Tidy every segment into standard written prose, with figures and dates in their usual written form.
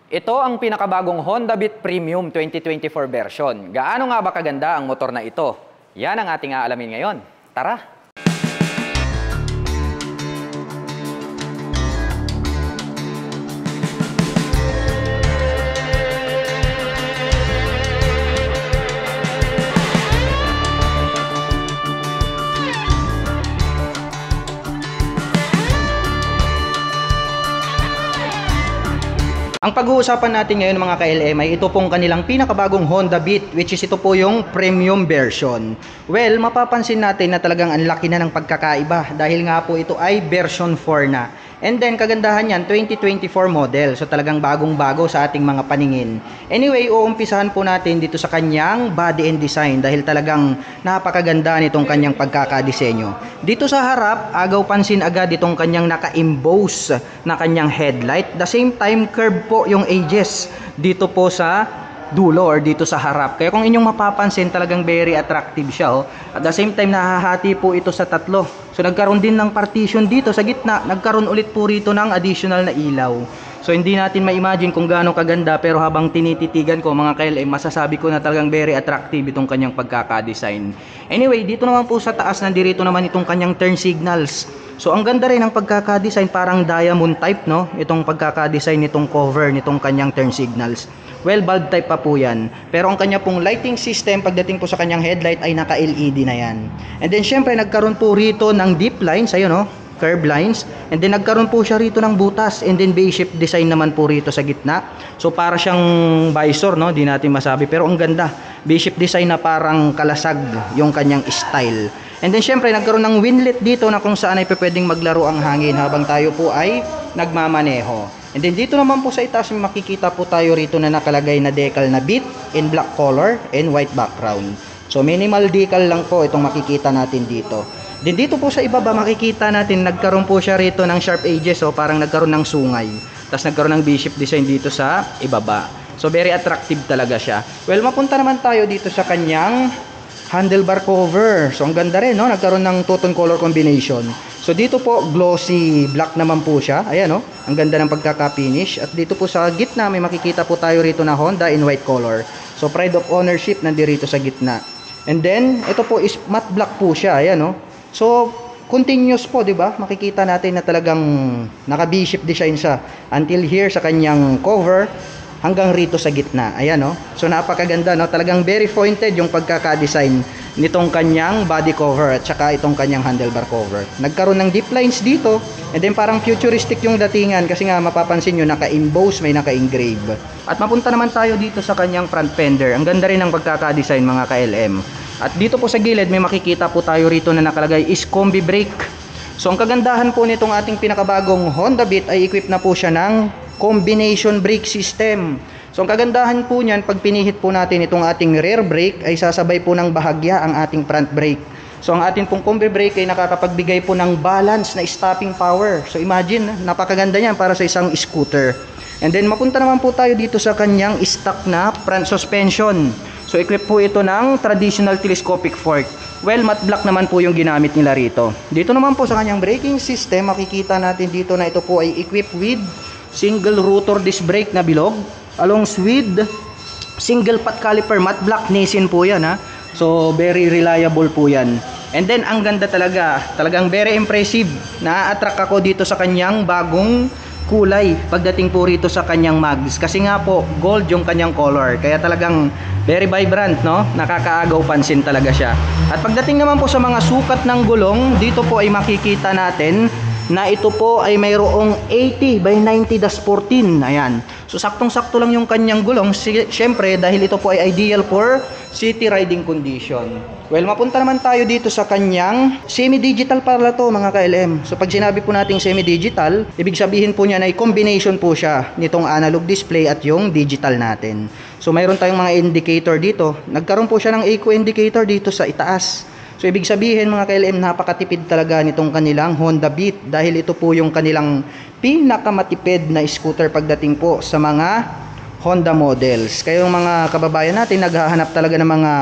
Ito ang pinakabagong Honda Beat Premium 2024 version. Gaano nga ba kaganda ang motor na ito? Yan ang ating aalamin ngayon. Tara! Ang pag-uusapan natin ngayon mga ka-LM ay ito pong kanilang pinakabagong Honda Beat, which is ito po yung premium version. Well, mapapansin natin na talagang ang laki na ng pagkakaiba dahil nga po ito ay version 4 na. And then kagandahan yan, 2024 model. So talagang bagong-bago sa ating mga paningin. Anyway, uumpisahan po natin dito sa kanyang body and design dahil talagang napakaganda nitong kanyang pagkakadisenyo. Dito sa harap, agaw pansin agad itong kanyang naka-emboss na kanyang headlight. The same time, curve po yung edges dito po sa dulo or dito sa harap. Kaya kung inyong mapapansin, talagang very attractive siya. Oh. At the same time, nahahati po ito sa tatlo. So nagkaroon din ng partition dito sa gitna. Nagkaroon ulit po rito ng additional na ilaw. So hindi natin ma-imagine kung gaano kaganda, pero habang tinititigan ko mga ka-LM, masasabi ko na talagang very attractive itong kanyang pagkaka-design. Anyway, dito naman po sa taas, nandirito naman itong kanyang turn signals. So ang ganda rin ng pagkaka-design, parang diamond type, no? Itong pagkaka-design nitong cover nitong kanyang turn signals. Well, bulb type pa po yan. Pero ang kanya pong lighting system pagdating po sa kanyang headlight ay naka-LED na yan. And then syempre nagkaroon po rito ng deep lines, ayun no, curve lines. And then nagkaroon po siya rito ng butas. And then base-shaped design naman po rito sa gitna. So para siyang visor, no, di natin masabi. Pero ang ganda, base-shaped design na parang kalasag yung kanyang style. And then syempre nagkaroon ng windlet dito na kung saan ay pwedeng maglaro ang hangin habang tayo po ay nagmamaneho. And then dito naman po sa itaas makikita po tayo rito na nakalagay na decal na Beat in black color and white background. So minimal decal lang po itong makikita natin dito. Then dito po sa ibaba makikita natin nagkaroon po siya rito ng sharp edges, so parang nagkaroon ng sungay. Tapos nagkaroon ng V-shape design dito sa ibaba. So very attractive talaga siya. Well, mapunta naman tayo dito sa kanyang handlebar cover. So ang ganda rin, no? Nagkaroon ng two-tone color combination. So dito po glossy black naman po siya. Ayan, no? Ang ganda ng pagkaka-finish. At dito po sa gitna may makikita po tayo rito na Honda in white color. So pride of ownership nandirito sa gitna. And then ito po is matte black po siya. Ayan, no? So continuous po, 'di ba? Makikita natin na talagang naka V-shape design siya until here sa kanyang cover hanggang rito sa gitna. Ayan, no? So napakaganda, no? Talagang very pointed yung pagkaka-design nitong kanyang body cover at saka itong kanyang handlebar cover. Nagkaroon ng deep lines dito and then parang futuristic yung datingan kasi nga mapapansin nyo naka-emboss, may naka-engrave. At mapunta naman tayo dito sa kanyang front fender. Ang ganda rin ng pagkaka-design mga ka-LM. At dito po sa gilid may makikita po tayo rito na nakalagay is combi brake. So ang kagandahan po nitong ating pinakabagong Honda Beat ay equipped na po siya ng combination brake system. So ang kagandahan po niyan, pag pinihit po natin itong ating rear brake ay sasabay po ng bahagya ang ating front brake. So ang ating pong combi brake ay nakakapagbigay po ng balance na stopping power. So imagine, napakaganda niyan para sa isang scooter. And then mapunta naman po tayo dito sa kanyang stock na front suspension. So equip po ito ng traditional telescopic fork. Well, matte black naman po yung ginamit nila rito. Dito naman po sa kanyang braking system, makikita natin dito na ito po ay equipped with single rotor disc brake na bilog along with single pot caliper. Matte black Nissin po yan, ha. So very reliable po yan. And then ang ganda talaga, talagang very impressive. Na-attract ako dito sa kanyang bagong kulay pagdating po rito sa kanyang mags kasi nga po gold yung kanyang color, kaya talagang very vibrant, no? Nakakaagaw pansin talaga siya. At pagdating naman po sa mga sukat ng gulong, dito po ay makikita natin na ito po ay mayroong 80 by 90-14. Ayan. So saktong-sakto lang yung kanyang gulong. Siyempre dahil ito po ay ideal for city riding condition. Well, mapunta naman tayo dito sa kanyang semi-digital pala to mga ka-LM. So pag sinabi po nating semi-digital, ibig sabihin po niya na ay combination po siya nitong analog display at yung digital natin. So mayroon tayong mga indicator dito. Nagkaroon po siya ng eco indicator dito sa itaas. So ibig sabihin mga ka-LM, napakatipid talaga nitong kanilang Honda Beat dahil ito po yung kanilang pinakamatipid na scooter pagdating po sa mga Honda models. Kaya yung mga kababayan natin naghahanap talaga ng mga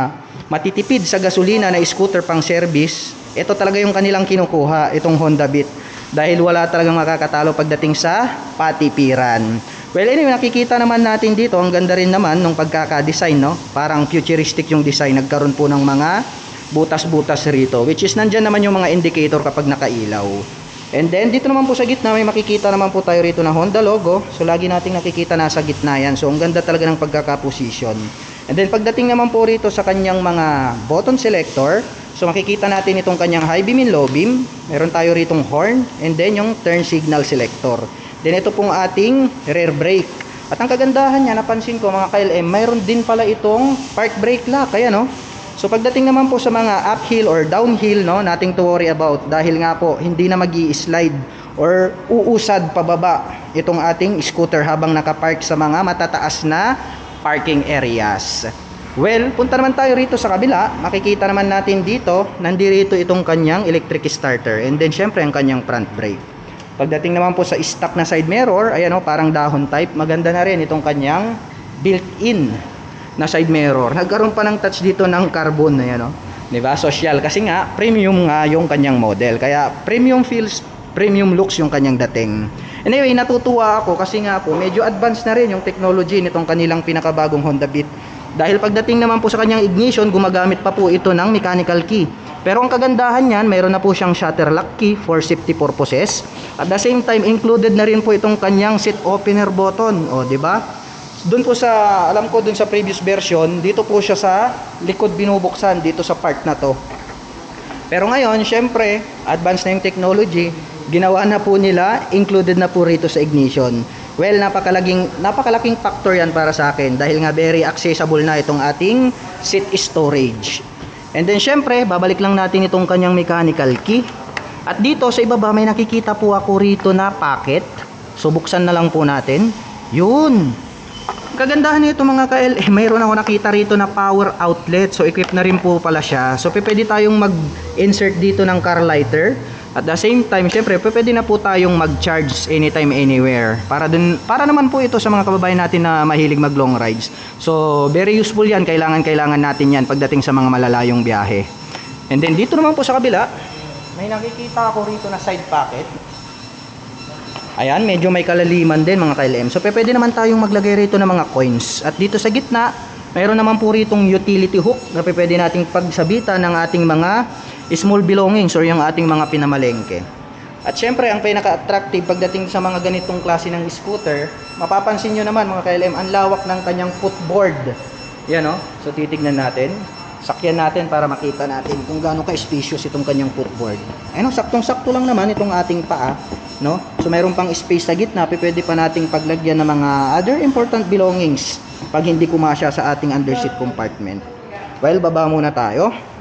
matitipid sa gasolina na scooter pang service, ito talaga yung kanilang kinukuha, itong Honda Beat. Dahil wala talagang makakatalo pagdating sa patipiran. Well, anyway, nakikita naman natin dito, ang ganda rin naman nung pagkaka-design, no? Parang futuristic yung design. Nagkaroon po ng mga butas-butas rito, which is nandyan naman yung mga indicator kapag nakailaw. And then, dito naman po sa gitna, may makikita naman po tayo rito na Honda logo. So, lagi nating nakikita nasa gitna yan. So, ang ganda talaga ng pagkaka-position. And then, pagdating naman po rito sa kanyang mga button selector, so, makikita natin itong kanyang high beam and low beam. Meron tayo ritong horn, and then yung turn signal selector. Then ito pong ating rear brake. At ang kagandahan niya, napansin ko mga KLM, mayroon din pala itong park brake lock. Kaya no? So pagdating naman po sa mga uphill or downhill, no, nothing to worry about. Dahil nga po, hindi na mag-i-slide or uusad pababa itong ating scooter habang nakapark sa mga matataas na parking areas. Well, punta naman tayo rito sa kabila. Makikita naman natin dito, nandito itong kanyang electric starter. And then syempre ang kanyang front brake. Pagdating naman po sa stock na side mirror, ayan o, parang dahon type. Maganda na rin itong kanyang built-in na side mirror. Nagkaroon pa ng touch dito ng carbon, ayan o. Diba? Social. Kasi nga, premium nga yung kanyang model. Kaya premium feels, premium looks yung kanyang dating. Anyway, natutuwa ako kasi nga po, medyo advanced na rin yung technology nitong kanilang pinakabagong Honda Beat. Dahil pagdating naman po sa kanyang ignition, gumagamit pa po ito ng mechanical key. Pero ang kagandahan niyan, mayroon na po siyang shutter lock key for safety purposes. At the same time, included na rin po itong kanyang seat opener button. O, di ba? Doon po sa, alam ko doon sa previous version, dito po siya sa likod binubuksan, dito sa part na to. Pero ngayon, syempre, advanced na yung technology, ginawa na po nila, included na po rito sa ignition. Well, napakalaking factor yan para sa akin dahil nga very accessible na itong ating seat storage. And then syempre, babalik lang natin itong kanyang mechanical key. At dito sa ibaba may nakikita po ako rito na packet. So buksan na lang po natin. Yun. Kagandahan nito mga KL, mayroon ako nakita rito na power outlet. So equipped na rin po pala siya. So pwede tayong mag-insert dito ng car lighter. At the same time, syempre, pwede na po tayong mag-charge anytime, anywhere. Para naman po ito sa mga kababayan natin na mahilig mag-long rides. So, very useful yan. Kailangan natin yan pagdating sa mga malalayong biyahe. And then, dito naman po sa kabila, may nakikita ako rito na side pocket. Ayan, medyo may kalaliman din mga KLM. So, pwede naman tayong maglagay rito ng mga coins. At dito sa gitna, mayroon naman po ritong utility hook na pwede nating pagsabitan ng ating mga small belongings or yung ating mga pinamalengke. At syempre, ang pinaka-attractive pagdating sa mga ganitong klase ng scooter, mapapansin nyo naman mga KLM, ang lawak ng kanyang footboard. Yan o. So, titignan natin. Sakyan natin para makita natin kung gaano ka-spacious itong kanyang footboard. Ayun, saktong-sakto lang naman itong ating paa. No? So, mayroon pang space sa gitna. Pwede pa nating paglagyan ng mga other important belongings pag hindi kumasya sa ating underseat compartment. Well, baba muna tayo.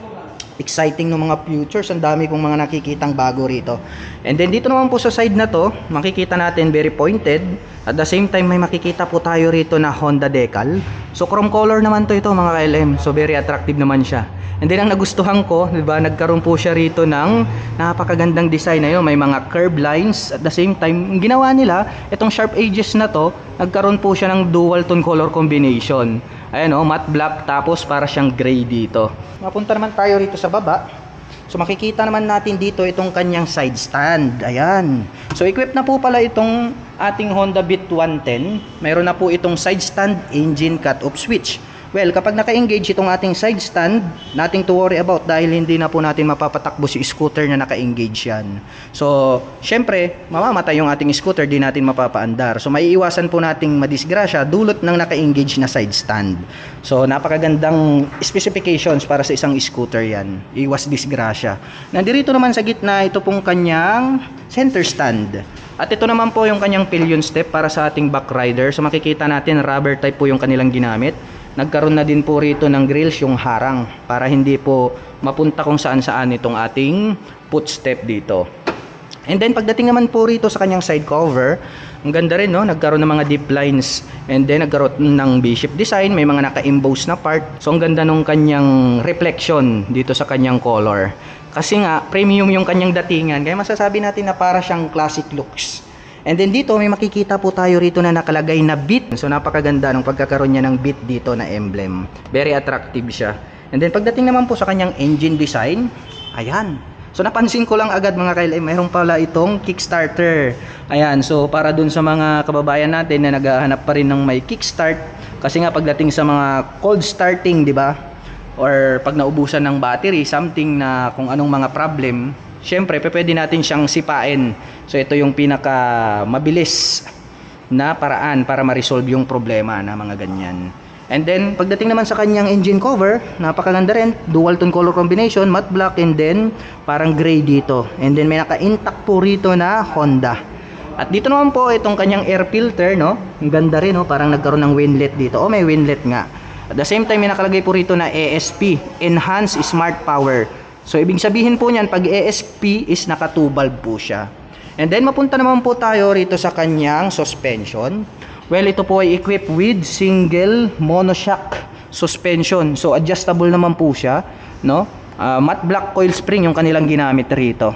Exciting ng mga futures, ang dami kong mga nakikitang bago rito. And then dito naman po sa side na to, makikita natin very pointed. At the same time may makikita po tayo rito na Honda decal. So chrome color naman to ito mga KLM. So very attractive naman siya. And then ang nagustuhan ko, 'di ba, nagkaroon po siya rito ng napakagandang design na 'yon, may mga curved lines. At the same time, ginawa nila itong sharp edges na to, nagkaroon po siya ng dual tone color combination. Ayan o, matte black tapos para siyang gray dito. Mapunta naman tayo rito sa baba. So makikita naman natin dito itong kanyang side stand. Ayan. So equipped na po pala itong ating Honda Beat 110. Mayroon na po itong side stand engine cut-off switch. Well, kapag naka-engage itong ating side stand, nothing to worry about dahil hindi na po natin mapapatakbo si scooter na naka-engage yan. So, syempre, mamamatay yung ating scooter, di natin mapapaandar. So, maiiwasan po nating madisgrasya dulot ng naka-engage na side stand. So, napakagandang specifications para sa isang scooter yan. Iwas disgrasya. Nandirito naman sa gitna, ito pong kanyang center stand. At ito naman po yung kanyang pillion step para sa ating back rider. So, makikita natin, rubber type po yung kanilang ginamit. Nagkaroon na din po rito ng grills yung harang para hindi po mapunta kung saan-saan itong ating footstep dito. And then pagdating naman po rito sa kanyang side cover, ang ganda rin, no? Nagkaroon ng mga deep lines and then nagkaroon ng V-shape design, may mga naka-emboss na part. So ang ganda nung kanyang reflection dito sa kanyang color. Kasi nga premium yung kanyang datingan, kaya masasabi natin na para siyang classic looks. And then dito may makikita po tayo rito na nakalagay na Beat. So napakaganda ng pagkakaroon niya ng Beat dito na emblem. Very attractive siya. And then pagdating naman po sa kanyang engine design, ayan. So napansin ko lang agad mga KLM, mayroon pala itong kickstarter. Ayan, so para dun sa mga kababayan natin na naghahanap pa rin ng may kickstart, kasi nga pagdating sa mga cold starting, di ba? Or pag naubusan ng battery, something na kung anong mga problem, syempre pwede natin siyang sipain. So ito yung pinaka mabilis na paraan para ma-resolve yung problema na mga ganyan. And then pagdating naman sa kanyang engine cover, napakaganda rin, dual tone color combination, matte black and then parang gray dito. And then may naka-intact po rito na Honda. At dito naman po itong kanyang air filter, no? Ang ganda rin, no? Parang nagkaroon ng windlet dito. Oh, may windlet nga. At the same time may nakalagay po rito na ESP, Enhanced Smart Power. So ibig sabihin po niyan, pag ESP is naka 2 valve po siya. And then mapunta naman po tayo rito sa kanyang suspension. Well, ito po ay equipped with single monoshock suspension. So adjustable naman po siya, no? Matte black coil spring yung kanilang ginamit rito.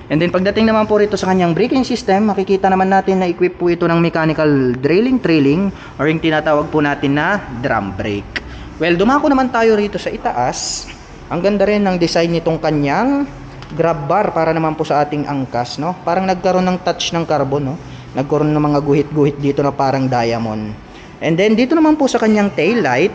And then pagdating naman po rito sa kanyang braking system, makikita naman natin na equip po ito ng mechanical trailing or yung tinatawag po natin na drum brake. Well, dumako naman tayo rito sa itaas. Ang ganda rin ng design nitong kanyang grab bar para naman po sa ating angkas, no? Parang nagkaroon ng touch ng carbon, no? Nagkaroon ng mga guhit-guhit dito na parang diamond. And then dito naman po sa kanyang tail light,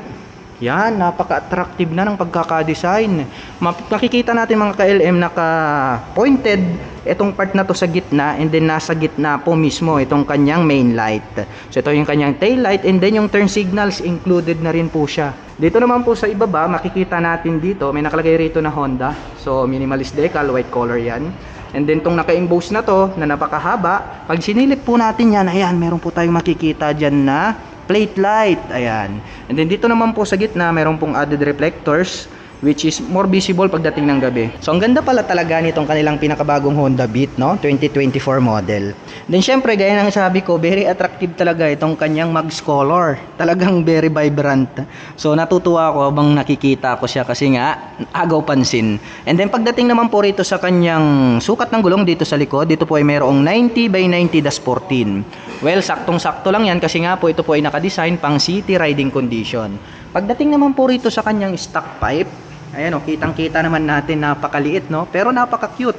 yan, napaka-attractive na ng pagkaka-design. Makikita natin mga ka-LM naka-pointed itong part na to sa gitna, and then nasa gitna po mismo itong kanyang main light. So ito yung kanyang tail light, and then yung turn signals included na rin po siya. Dito naman po sa ibaba, makikita natin dito, may nakalagay rito na Honda. So minimalist decal, white color yan. And then tong naka-emboss na to, na napakahaba, pag sinilip po natin yan, ayan, meron po tayong makikita dyan na plate light, ayan. And then dito naman po sa gitna, meron pong added reflectors, which is more visible pagdating ng gabi. So ang ganda pala talaga nitong kanilang pinakabagong Honda Beat, no? 2024 model. Then syempre, gaya ng sabi ko, very attractive talaga itong kanyang mags color. Talagang very vibrant. So natutuwa ako habang nakikita ko siya kasi nga agaw pansin. And then pagdating naman po rito sa kanyang sukat ng gulong dito sa likod, dito po ay mayroong 90/90-14. Well, saktong-sakto lang yan kasi nga po ito po ay nakadesign pang city riding condition. Pagdating naman po rito sa kanyang stock pipe, ayan o, kitang-kita naman natin, napakaliit, no? Pero napaka-cute.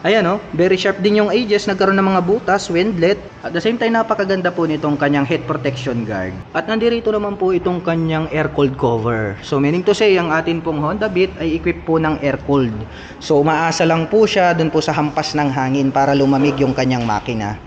Ayan o, very sharp din yung edges, nagkaroon ng mga butas, windlet. At the same time, napakaganda po nitong kanyang head protection guard. At nandito naman po itong kanyang air-cooled cover. So meaning to say, ang atin pong Honda Beat ay equipped po ng air-cooled. So umaasa lang po siya dun po sa hampas ng hangin para lumamig yung kanyang makina.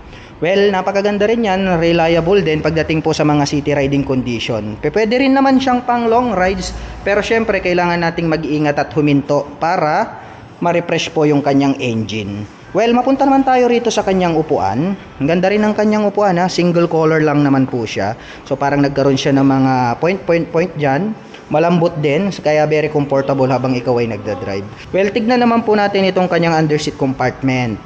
Well, napakaganda rin yan, reliable din pagdating po sa mga city riding condition. Pwede rin naman siyang pang long rides, pero syempre kailangan nating mag-iingat at huminto para ma-refresh po yung kanyang engine. Well, mapunta naman tayo rito sa kanyang upuan. Ang ganda rin ng kanyang upuan, ha? Single color lang naman po siya. So parang nagkaroon siya ng mga point dyan. Malambot din, kaya very comfortable habang ikaw ay nagdadrive. Well, tignan naman po natin itong kanyang underseat compartment.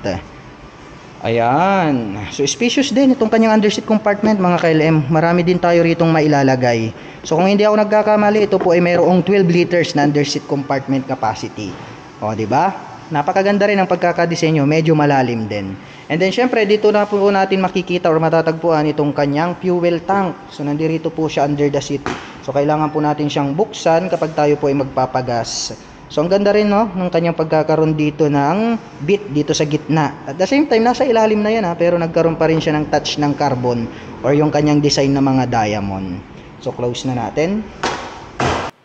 Ayan. So spacious din itong kanyang underseat compartment mga KLM. Marami din tayo ritong mailalagay. So kung hindi ako nagkakamali, ito po ay mayroong 12 liters na underseat compartment capacity. O, di ba? Napakaganda rin ang pagkakadesenyo, medyo malalim din. And then syempre dito na po natin makikita or matatagpuan itong kanyang fuel tank. So nandito po siya under the seat. So kailangan po natin siyang buksan kapag tayo po ay magpapagas. So ang ganda rin, no, ng kanyang pagkakaroon dito ng bit dito sa gitna. At the same time, nasa ilalim na yan, ha, pero nagkaroon pa rin siya ng touch ng carbon or yung kanyang design na mga diamond. So close na natin.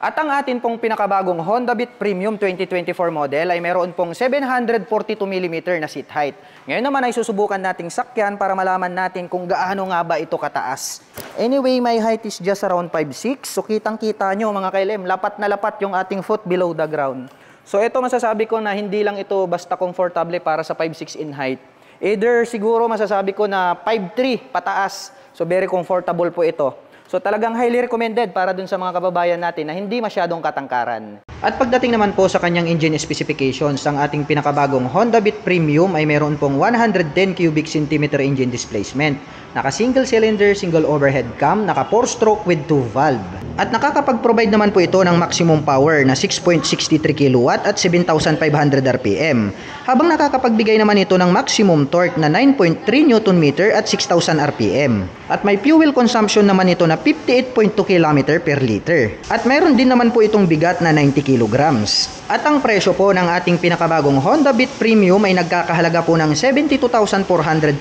At ang atin pong pinakabagong Honda Beat Premium 2024 model ay mayroon pong 742mm na seat height. Ngayon naman ay susubukan nating sakyan para malaman natin kung gaano nga ba ito kataas. Anyway, my height is just around 5'6". So kitang-kita nyo mga KLM, lapat na lapat yung ating foot below the ground. So ito masasabi ko na hindi lang ito basta comfortable para sa 5'6" in height. Either siguro masasabi ko na 5'3" pataas. So very comfortable po ito. So talagang highly recommended para dun sa mga kababayan natin na hindi masyadong katangkaran. At pagdating naman po sa kanyang engine specifications, ang ating pinakabagong Honda Beat Premium ay meron pong 110 cubic centimeter engine displacement. Naka single cylinder, single overhead cam, naka 4-stroke with 2 valve. At nakakapag-provide naman po ito ng maximum power na 6.63 kW at 7,500 RPM. Habang nakakapagbigay naman ito ng maximum torque na 9.3 Nm at 6,000 RPM. At may fuel consumption naman ito na 58.2 km per liter. At meron din naman po itong bigat na 90 kg. At ang presyo po ng ating pinakabagong Honda Beat Premium ay nagkakahalaga po ng 72,400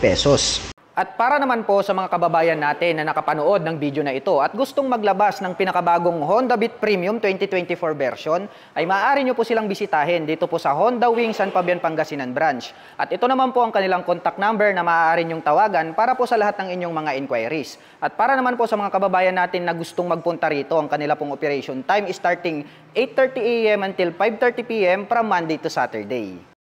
pesos. At para naman po sa mga kababayan natin na nakapanood ng video na ito at gustong maglabas ng pinakabagong Honda Beat Premium 2024 version, ay maaari nyo po silang bisitahin dito po sa Honda Wing San Fabian, Pangasinan branch. At ito naman po ang kanilang contact number na maaari nyong tawagan para po sa lahat ng inyong mga inquiries. At para naman po sa mga kababayan natin na gustong magpunta rito, ang kanila pong operation time is starting 8:30 AM until 5:30 PM from Monday to Saturday.